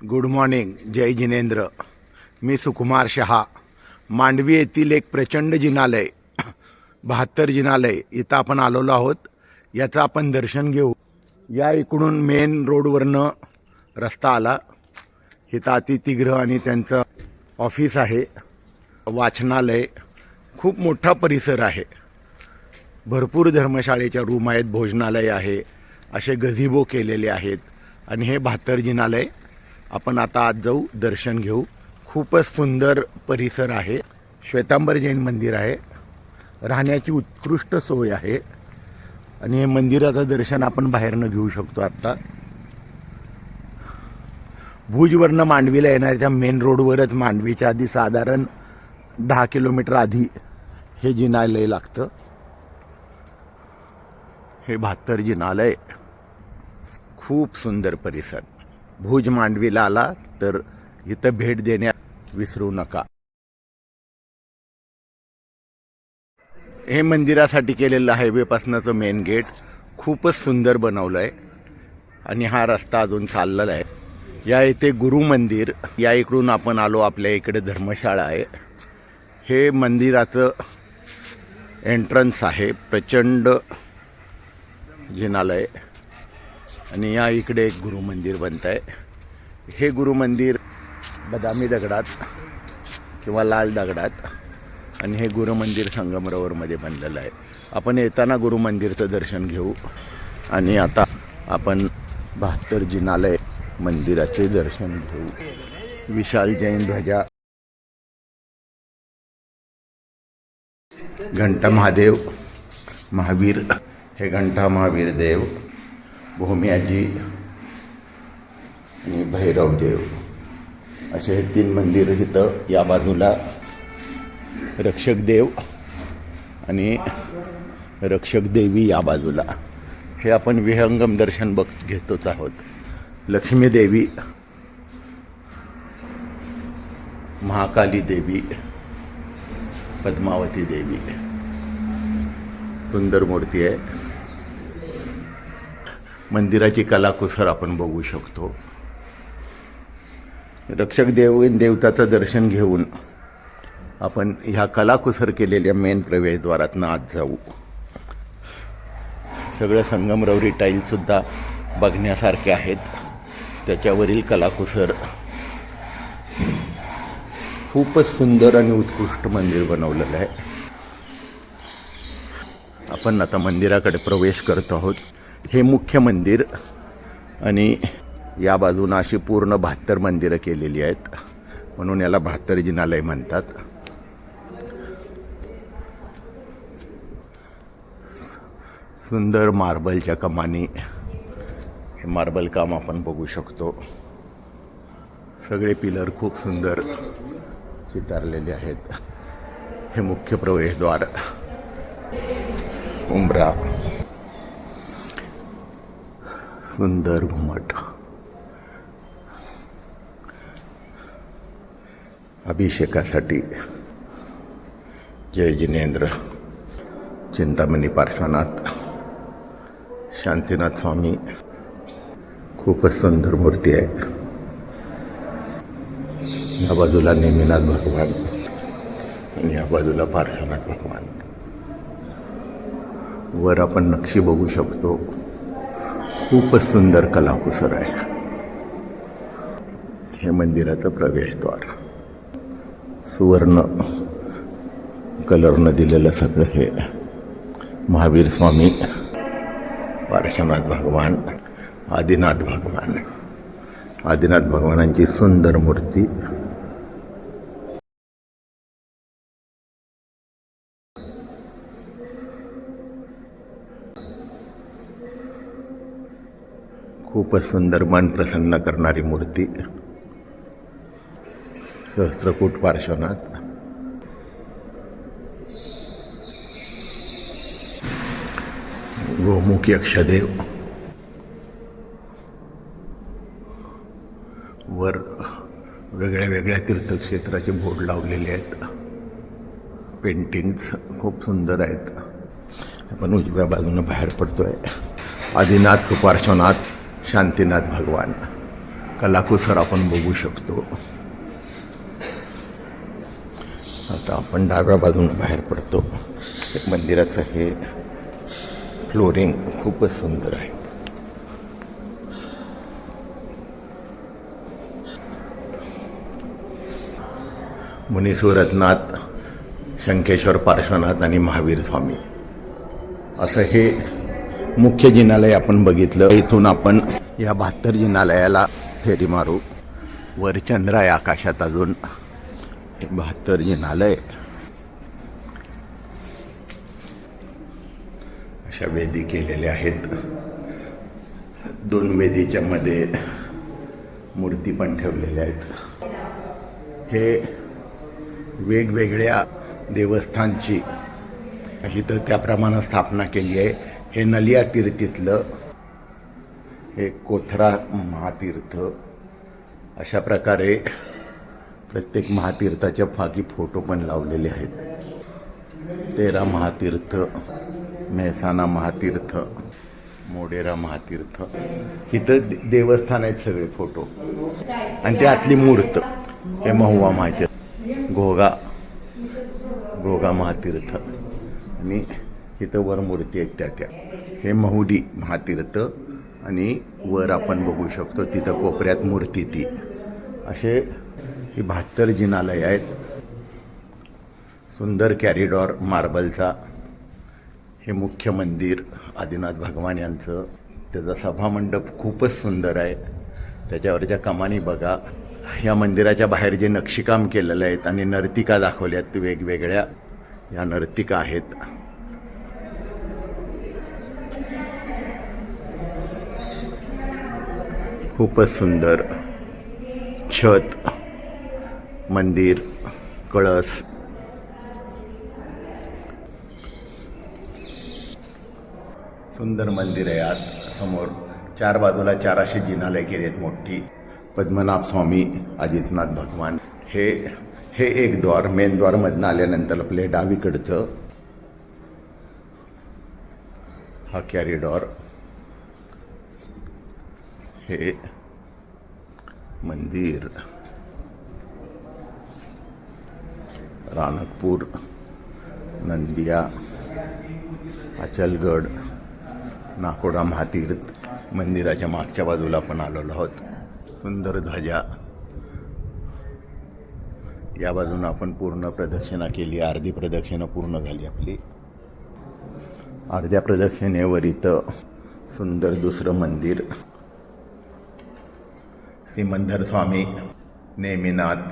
Good morning. जय जिनेंद्र. मी सुकुमार शहा. मांडवी येथील एक प्रचंड जिनालय 72 जिनालय इथं आपण आलेलो आहोत. याचं आपण दर्शन घेऊ. या इकडून मेन रोडवरनं रस्ता आला. इथं अतिथीगृह आणि त्यांचं ऑफिस आहे, वाचनालय, खूप मोठा परिसर आहे. भरपूर धर्मशाळेच्या रूम आहेत, भोजनालय आहे, असे गझिबो केलेले आहेत. आणि हे 72 जिनालय आपण आता आज जाऊ, दर्शन घेऊ. खूपच सुंदर परिसर आहे. श्वेतांबर जैन मंदिर आहे. राहण्याची उत्कृष्ट सोय आहे आणि हे मंदिराचं दर्शन आपण बाहेरनं घेऊ शकतो. आत्ता भुजवरनं मांडवीला येणाऱ्या मेन रोडवरच, मांडवीच्या आधी साधारण 10 किलोमीटर आधी हे जिनालय लागतं. हे 72 जिनालय खूप सुंदर परिसर. भुज मांडवीला आला तर इथं भेट देण्यास विसरू नका. हे मंदिरासाठी केलेलं हायवेपासनंचं मेन गेट खूपच सुंदर बनवलं आहे आणि हा रस्ता अजून चाललेला आहे. या इथे गुरु मंदिर, या इकडून आपण आलो, आपल्या इकडे धर्मशाळा आहे. हे मंदिराचं एंट्रन्स आहे. प्रचंड जिनालय आणि या इकडे एक गुरु मंदिर बनत आहे. हे गुरु मंदिर बदामी दगडात किंवा लाल दगडात, आणि हे गुरु मंदिर संगमरवरमध्ये बनलेलं आहे. आपण येताना गुरु मंदिरचं दर्शन घेऊ आणि आता आपण 72 जिनालय मंदिराचे दर्शन घेऊ. विशाल जैन ध्वजा, घंटा महादेव, महावीर, हे घंटा महावीर देव, भूम्याजी आणि भैरव देव, असे हे 3 मंदिर इथं. या बाजूला रक्षक देव आणि रक्षक देवी या बाजूला. हे आपण विहंगम दर्शन घेतोच आहोत. लक्ष्मी देवी, महाकाली देवी, पद्मावती देवी, सुंदर मूर्ती आहे. मंदिराची कलाकुसर आपण बघू शकतो. रक्षक देवताचं दर्शन घेऊन आपण ह्या कलाकुसर केलेल्या मेन प्रवेशद्वारातनं आत जाऊ. सगळं संगमरवरी टाईलसुद्धा बघण्यासारखे आहेत. त्याच्यावरील कलाकुसर, खूपच सुंदर आणि उत्कृष्ट मंदिर बनवलेलं आहे. आपण आता मंदिराकडे प्रवेश करत आहोत. हे मुख्य मंदिर आणि या बाजूनं अशी पूर्ण 72 मंदिरं केलेली आहेत, म्हणून याला 72 जिनालय म्हणतात. सुंदर मार्बलच्या कमानी, हे मार्बल काम आपण बघू शकतो. सगळे पिलर खूप सुंदर चितारलेले आहेत. हे मुख्य प्रवेशद्वार, उंबरा, सुंदर घुमट, अभिषेकासाठी जय जिनेंद्र, चिंतामणी पार्श्वनाथ, शांतीनाथ स्वामी, खूपच सुंदर मूर्ती आहे. या बाजूला नेमिनाथ भगवान आणि या बाजूला पार्श्वनाथ भगवान. वर आपण नक्षी बघू शकतो. खूपच सुंदर कलाकुसर आहे. हे मंदिराचं प्रवेशद्वार, सुवर्ण कलरनं दिलेलं सगळं हे महावीर स्वामी, पार्श्वनाथ भगवान, आदिनाथ भगवान. आदिनाथ भगवानांची सुंदर मूर्ती. खूपच सुंदर, मन प्रसन्न करणारी मूर्ती. सहस्त्रकूट पार्श्वनाथ, गोमुख यक्षदेव. वर वेगळ्या वेगळ्या तीर्थक्षेत्राचे बोर्ड लावलेले आहेत. पेंटिंग्स खूप सुंदर आहेत. आपण उजव्या बाजूनं बाहेर पडतोय. आदिनाथ, सुपार्श्वनाथ, शांतीनाथ भगवान. कलाकुसर आपण बघू शकतो. आता आपण डाव्या बाजूने बाहेर पडतो. मंदिराचं हे फ्लोरिंग खूपच सुंदर आहे. मुनीसुरत्नाथ, शंखेश्वर पार्श्वनाथ आणि महावीर स्वामी असं हे मुख्य जिनालय आपण बघितलं. इथून आपण या 72 जिनालयाला फेरी मारू. वर चंद्र आहे आकाशात. अजून 72 जिनालय. अशा वेदी केलेल्या आहेत. 2 वेदीच्या मध्ये मूर्ती पण ठेवलेल्या आहेत. हे वेगवेगळ्या देवस्थानची इथं त्याप्रमाणे स्थापना केली आहे. हे नलिया तीर्थीतलं, हे कोथरा महातीर्थ. अशा प्रकारे प्रत्येक महातीर्थाच्या फाकी फोटो पण लावलेले आहेत. 13 महातीर्थ, मेहसाणा महातीर्थ, मोढेरा महातीर्थ. इथं देवस्थान आहेत सगळे फोटो. आणि त्यातली मूर्त हे महुवा महातीर्थ, घोगा महातीर्थ. आणि इथं वर मूर्ती आहेत त्या हे महुडी महातीर्थ. आणि वर आपण बघू शकतो तिथं कोपऱ्यात मूर्ती ती. असे ही 72 जिनालय आहेत. सुंदर कॅरिडॉर मार्बलचा. हे मुख्य मंदिर आदिनाथ भगवान यांचं. त्याचा सभामंडप खूपच सुंदर आहे. त्याच्यावरच्या कमानी बघा. या मंदिराच्या बाहेर जे नक्षीकाम केलेलं आहेत आणि नर्तिका दाखवल्यात वेगवेगळ्या, या नर्तिका आहेत. खूपच सुंदर छत, मंदिर, कळस. सुंदर मंदिर आहे. आत समोर 4 बाजूला 4 असे जिनालय केले आहेत मोठी. पद्मनाभ स्वामी, अजितनाथ भगवान. हे एक द्वार. मेन द्वारमधनं आल्यानंतर आपले डावीकडचं हा कॅरिडॉर. हे मंदिर. राणकपूर, नंदिया, अचलगड, नाकोडा महातीर्थ. मंदिराच्या मागच्या बाजूला आपण आलेलो आहोत. सुंदर ध्वजा. या बाजूनं आपण पूर्ण प्रदक्षिणा केली. अर्धी प्रदक्षिणा पूर्ण झाली आपली. अर्ध्या प्रदक्षिणेवर इथं सुंदर दुसरं मंदिर. सिमंदर स्वामी, नेमिनाथ,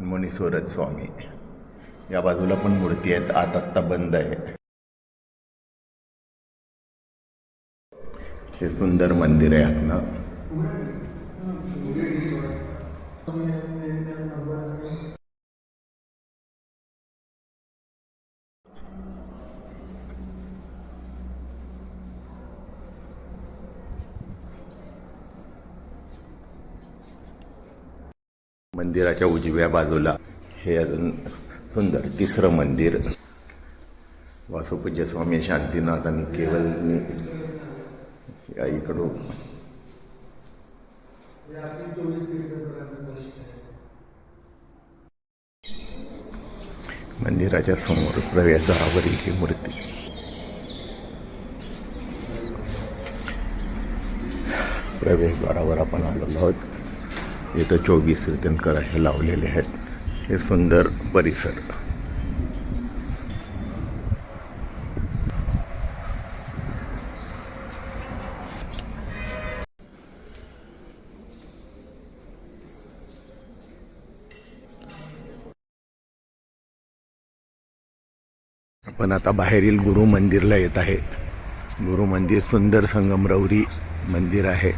मुनीसुरत स्वामी. या बाजूला पण मूर्ती आहेत. आत्ता बंद आहे. हे सुंदर मंदिर आहे आतनं. मंदिराच्या उजव्या बाजूला हे अजून सुंदर 3रं मंदिर. वासुपूज्य स्वामी शांतीनाथ आणि केवलनी या इकडून. मंदिराच्या समोर प्रवेशद्वारावरील ही मूर्ती. प्रवेशद्वारावर आपण आलेलो आहोत. इथं 24 तीर्थंकर हे लावलेले आहेत. हे सुंदर परिसर. आपण आता बाहेरील गुरु मंदिरला येत आहे. गुरु मंदिर सुंदर संगमरवरी मंदिर आहे.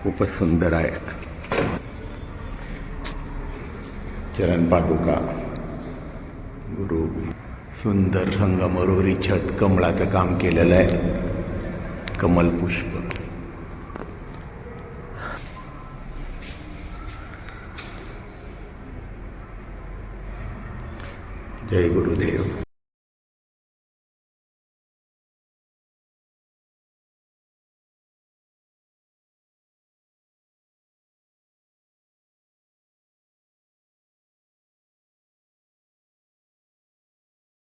खूपच सुंदर आहे. चरण पादुका, गुरु. सुंदर संगमरवरी छत. कमळाचं काम केलेलं आहे. कमल पुष्प. जय गुरुदेव.